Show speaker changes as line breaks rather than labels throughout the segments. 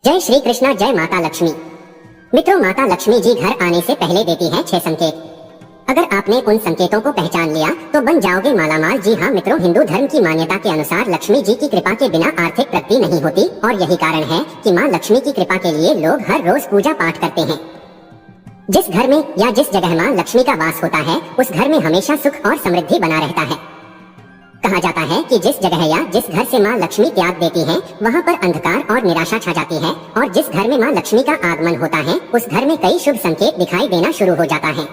जय श्री कृष्णा। जय माता लक्ष्मी। मित्रों, माता लक्ष्मी जी घर आने से पहले देती है 6 संकेत। अगर आपने उन संकेतों को पहचान लिया तो बन जाओगे मालामाल। जी हाँ मित्रों, हिंदू धर्म की मान्यता के अनुसार लक्ष्मी जी की कृपा के बिना आर्थिक प्रगति नहीं होती और यही कारण है कि माँ लक्ष्मी की कृपा के लिए लोग हर रोज पूजा पाठ करते हैं। जिस घर में या जिस जगह माँ लक्ष्मी का वास होता है उस घर में हमेशा सुख और समृद्धि बना रहता है। कहा जाता है कि जिस जगह या जिस घर से माँ लक्ष्मी त्याग देती हैं, वहाँ पर अंधकार और निराशा छा जाती है और जिस घर में माँ लक्ष्मी का आगमन होता है उस घर में कई शुभ संकेत दिखाई देना शुरू हो जाता है।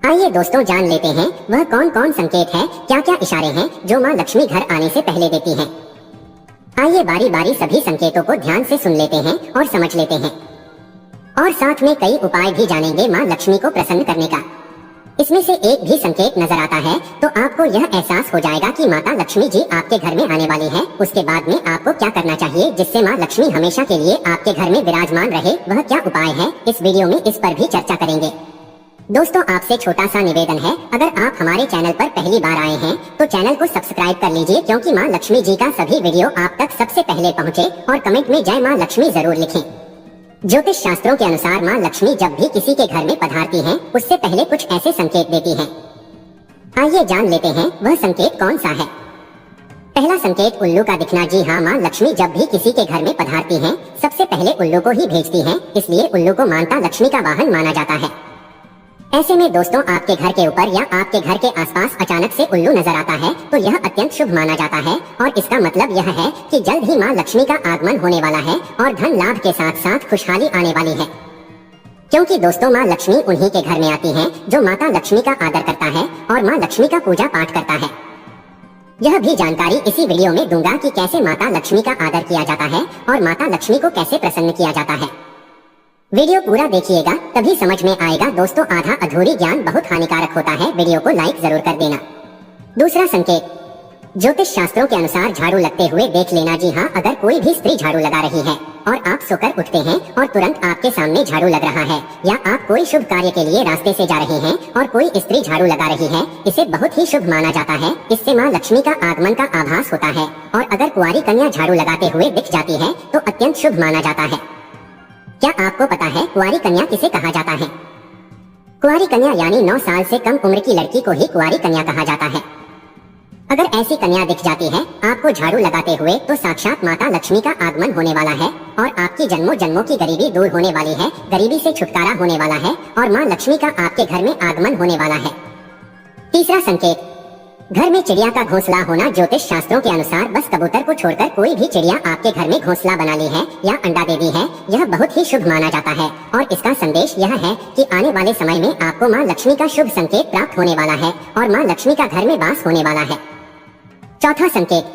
आइए दोस्तों, जान लेते हैं वह कौन कौन संकेत है, क्या क्या इशारे हैं जो माँ लक्ष्मी घर आने से पहले देती हैं। आइए बारी बारी सभी संकेतों को ध्यान से सुन लेते हैं और समझ लेते हैं और साथ में कई उपाय भी जानेंगे माँ लक्ष्मी को प्रसन्न करने का। इसमें से एक भी संकेत नजर आता है तो आपको यह एहसास हो जाएगा कि माता लक्ष्मी जी आपके घर में आने वाली है। उसके बाद में आपको क्या करना चाहिए जिससे माँ लक्ष्मी हमेशा के लिए आपके घर में विराजमान रहे, वह क्या उपाय है, इस वीडियो में इस पर भी चर्चा करेंगे। दोस्तों, आपसे छोटा सा निवेदन है, अगर आप हमारे चैनल पर पहली बार आए हैं तो चैनल को सब्सक्राइब कर लीजिए, क्योंकि माँ लक्ष्मी जी का सभी वीडियो आप तक सबसे पहले पहुँचे। और कमेंट में जय माँ लक्ष्मी जरूर लिखें। ज्योतिष शास्त्रों के अनुसार माँ लक्ष्मी जब भी किसी के घर में पधारती हैं, उससे पहले कुछ ऐसे संकेत देती हैं। आइए जान लेते हैं वह संकेत कौन सा है। पहला संकेत, उल्लू का दिखना। जी हाँ, माँ लक्ष्मी जब भी किसी के घर में पधारती हैं, सबसे पहले उल्लू को ही भेजती हैं, इसलिए उल्लू को माता लक्ष्मी का वाहन माना जाता है। ऐसे में दोस्तों, आपके घर के ऊपर या आपके घर के आसपास अचानक से उल्लू नजर आता है तो यह अत्यंत शुभ माना जाता है और इसका मतलब यह है कि जल्द ही माँ लक्ष्मी का आगमन होने वाला है और धन लाभ के साथ साथ खुशहाली आने वाली है। क्योंकि दोस्तों, माँ लक्ष्मी उन्हीं के घर में आती हैं जो माता लक्ष्मी का आदर करता है और माँ लक्ष्मी का पूजा पाठ करता है। यह भी जानकारी इसी वीडियो में दूंगा कि कैसे माता लक्ष्मी का आदर किया जाता है और माता लक्ष्मी को कैसे प्रसन्न किया जाता है। वीडियो पूरा देखिएगा तभी समझ में आएगा। दोस्तों, आधा अधूरी ज्ञान बहुत हानिकारक होता है, वीडियो को लाइक जरूर कर देना। दूसरा संकेत, ज्योतिष शास्त्रों के अनुसार झाड़ू लगते हुए देख लेना। जी हाँ, अगर कोई भी स्त्री झाड़ू लगा रही है और आप सोकर उठते हैं और तुरंत आपके सामने झाड़ू लग रहा है, या आप कोई शुभ कार्य के लिए रास्ते से जा रहे हैं और कोई स्त्री झाड़ू लगा रही है, इसे बहुत ही शुभ माना जाता है। इससे माँ लक्ष्मी का आगमन का आभास होता है। और अगर कुंवारी कन्या झाड़ू लगाते हुए दिख जाती है तो अत्यंत शुभ माना जाता है। क्या आपको पता है कुंवारी कन्या किसे कहा जाता है? कुंवारी कन्या यानी 9 साल से कम उम्र की लड़की को ही कुंवारी कन्या कहा जाता है। अगर ऐसी कन्या दिख जाती है आपको झाड़ू लगाते हुए तो साक्षात माता लक्ष्मी का आगमन होने वाला है और आपकी जन्मों जन्मों की गरीबी दूर होने वाली है, गरीबी से छुटकारा होने वाला है और माँ लक्ष्मी का आपके घर में आगमन होने वाला है। तीसरा संकेत, घर में चिड़िया का घोंसला होना। ज्योतिष शास्त्रों के अनुसार बस कबूतर को छोड़कर कोई भी चिड़िया आपके घर में घोंसला बना ली है या अंडा दे दी है, यह बहुत ही शुभ माना जाता है और इसका संदेश यह है कि आने वाले समय में आपको माँ लक्ष्मी का शुभ संकेत प्राप्त होने वाला है और माँ लक्ष्मी का घर में वास होने वाला है। चौथा संकेत,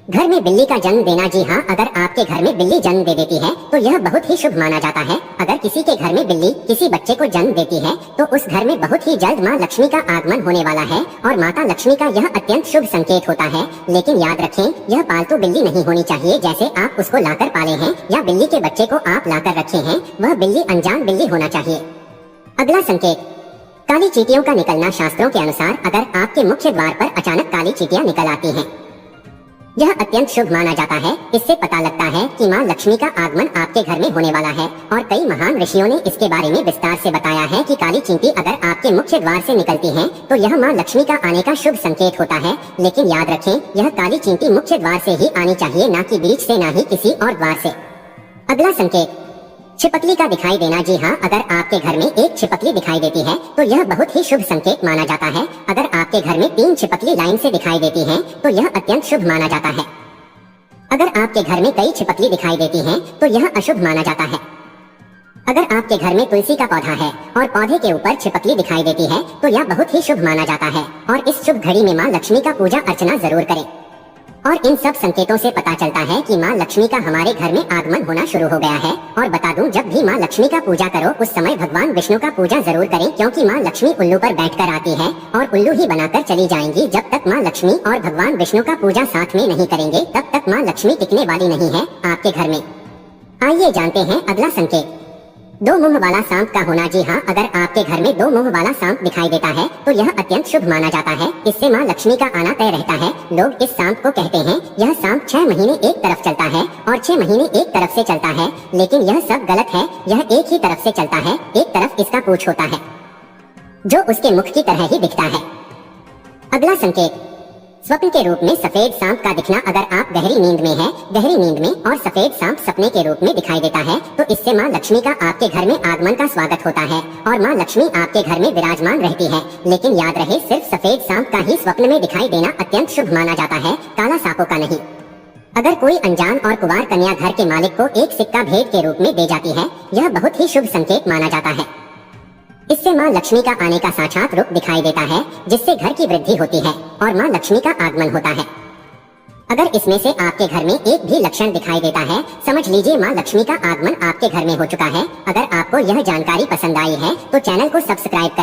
घर में बिल्ली का जन्म देना। जी हाँ, अगर आपके घर में बिल्ली जन्म दे देती है तो यह बहुत ही शुभ माना जाता है। अगर किसी के घर में बिल्ली किसी बच्चे को जन्म देती है तो उस घर में बहुत ही जल्द माँ लक्ष्मी का आगमन होने वाला है और माता लक्ष्मी का यह अत्यंत शुभ संकेत होता है। लेकिन याद रखें, यह पालतू बिल्ली नहीं होनी चाहिए। जैसे आप उसको लाकर पाले हैं या बिल्ली के बच्चे को आप लाकर रखे हैं, वह बिल्ली अनजान बिल्ली होना चाहिए। अगला संकेत, काली चींटियों का निकलना। शास्त्रों के अनुसार अगर आपके मुख्य द्वार पर अचानक काली चींटियां निकल आती हैं, यह अत्यंत शुभ माना जाता है। इससे पता लगता है कि माँ लक्ष्मी का आगमन आपके घर में होने वाला है और कई महान ऋषियों ने इसके बारे में विस्तार से बताया है कि काली चींटी अगर आपके मुख्य द्वार से निकलती हैं तो यह माँ लक्ष्मी का आने का शुभ संकेत होता है। लेकिन याद रखें, यह काली चींटी मुख्य द्वार से ही आनी चाहिए, ना कि बीच से, ना ही किसी और द्वार से। अगला संकेत, छिपकली का दिखाई देना। जी हाँ, अगर आपके घर में एक छिपकली दिखाई देती है तो यह बहुत ही शुभ संकेत माना जाता है। अगर आपके घर में 3 छिपकली लाइन से दिखाई देती हैं तो यह अत्यंत शुभ माना जाता है। अगर आपके घर में कई छिपकली दिखाई देती हैं तो यह अशुभ माना जाता है। अगर आपके घर में तुलसी का पौधा है और पौधे के ऊपर छिपकली दिखाई देती है तो यह बहुत ही शुभ माना जाता है और इस शुभ घड़ी में माँ लक्ष्मी का पूजा अर्चना जरूर करें। और इन सब संकेतों से पता चलता है कि माँ लक्ष्मी का हमारे घर में आगमन होना शुरू हो गया है। और बता दूं, जब भी माँ लक्ष्मी का पूजा करो उस समय भगवान विष्णु का पूजा जरूर करें, क्योंकि माँ लक्ष्मी उल्लू पर बैठकर आती है और उल्लू ही बनाकर चली जाएंगी। जब तक माँ लक्ष्मी और भगवान विष्णु का पूजा साथ में नहीं करेंगे तब तक माँ लक्ष्मी टिकने वाली नहीं है आपके घर में। आइए जानते हैं अगला संकेत। दो मुंह वाला सांप का होना, जी हाँ, अगर आपके घर में दो मुंह वाला सांप दिखाई देता है तो यह अत्यंत शुभ माना जाता है। इससे माँ लक्ष्मी का आना तय रहता है। लोग इस सांप को कहते हैं यह सांप 6 महीने एक तरफ चलता है और 6 महीने एक तरफ से चलता है, लेकिन यह सब गलत है। यह एक ही तरफ से चलता है, एक तरफ इसका पूंछ होता है जो उसके मुख की तरह ही दिखता है। अगला संकेत, स्वप्न के रूप में सफेद सांप का दिखना। अगर आप गहरी नींद में हैं, गहरी नींद में और सफेद सांप सपने के रूप में दिखाई देता है तो इससे माँ लक्ष्मी का आपके घर में आगमन का स्वागत होता है और माँ लक्ष्मी आपके घर में विराजमान रहती है। लेकिन याद रहे, सिर्फ सफेद सांप का ही स्वप्न में दिखाई देना अत्यंत शुभ माना जाता है, काला सांपों का नहीं। अगर कोई अनजान और कुंवार कन्या घर के मालिक को एक सिक्का भेंट के रूप में दे जाती है, यह बहुत ही शुभ संकेत माना जाता है। इससे माँ लक्ष्मी का आने का साक्षात रूप दिखाई देता है, जिससे घर की वृद्धि होती है और माँ लक्ष्मी का आगमन होता है। अगर इसमें से आपके घर में एक भी लक्षण दिखाई देता है, समझ लीजिए माँ लक्ष्मी का आगमन आपके घर में हो चुका है। अगर आपको यह जानकारी पसंद आई है तो चैनल को सब्सक्राइब करें।